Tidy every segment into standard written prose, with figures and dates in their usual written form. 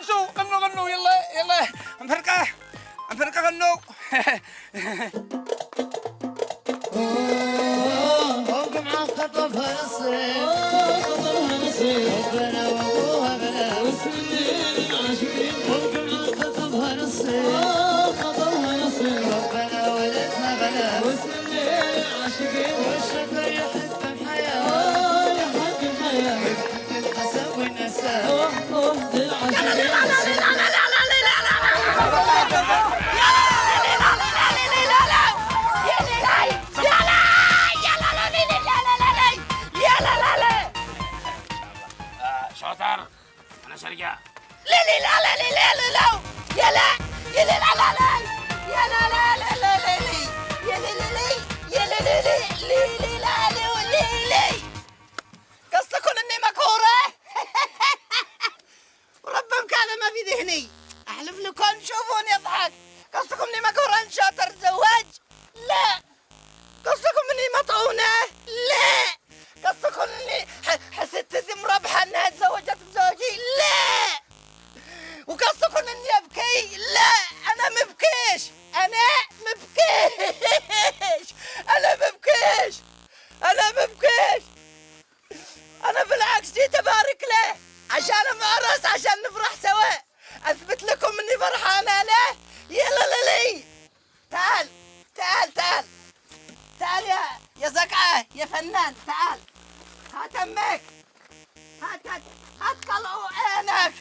رقصوا غنوا يلا يلا مفرقة غنوا حكم عالخطف هالصيف ربنا وابوها بلا والسنين العاشقين حكم عالخطف هالصيف ربنا ولدها بلا والسنين العاشقين والشكر يحب الحياة يحب الحياة يحب الحسب والنساء شاطر انا سرقة لا لا لا لا لا لا لا يا لا يا لا لا لا لا يا لا لا لا لا لا يا لا لا لا يا لا لا لا لي لي لا لي ولي لي قصدكم اني مقهورة وربما كان ما في ذهني احلف لكم شوفوني اضحك قصدكم اني مقهورة ان شاطر تزوج لا قصدكم اني مطعونة لا قصدكم اني حسيت ذي مربحة انها تزوجت بزوجي لا وقصدكم اني ابكي لا انا مبكيش انا مبكيش انا بالعكس جيت ابارك له عشان معرس عشان نفرح سوا اثبت لكم اني فرحانة له يلا لي تعال يا زكعة يا فنان تعال هات امك هات طلعوا عينك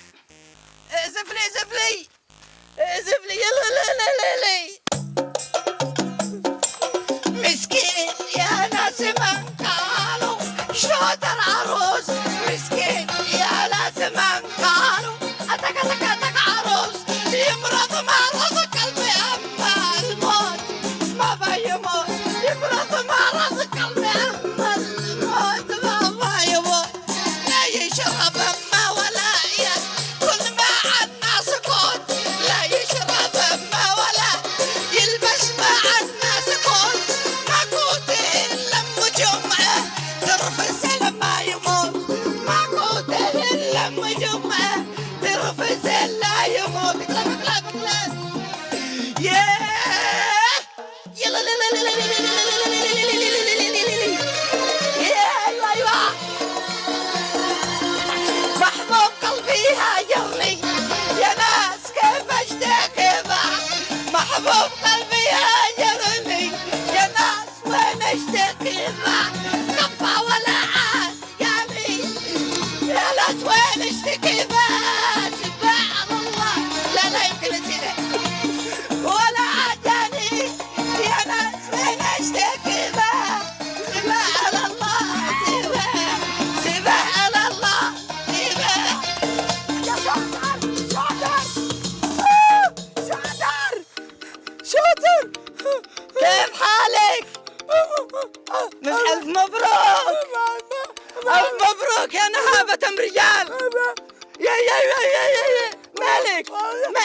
زف لي يلا لي مسكين يا ناس من قالوا شاطر عروس مسكين يا ناس من قالوا اتك عروس يمرض مرض قلبي اما الموت ما بيموت يمرض مرض قلبي اما الموت ما بيموت لا يشرب ما ولا كل ما عنا سكوت لا يشرب ما ولا يلبس ما عنا سكوت ماكوت الا ام جمعه ترفس لما يموت ماكوت الا ام جمعه ترفس لا يموت اقلب يلا ايوه محبوب قلبي هاجرني يا ناس كيف اشتكي محبوب قلبي هاجرني يا ناس وين اشتكي كفى ولا عاد يعني يا ناس وين اشتكي سبحان الله لا يمكن نسينا ولا عاد يعني يا ناس وين اشتكي سبحان الله سبحان الله يا شاطر كيف حالك؟ ألف مبروك يا نهابة رجال يا مالك مالك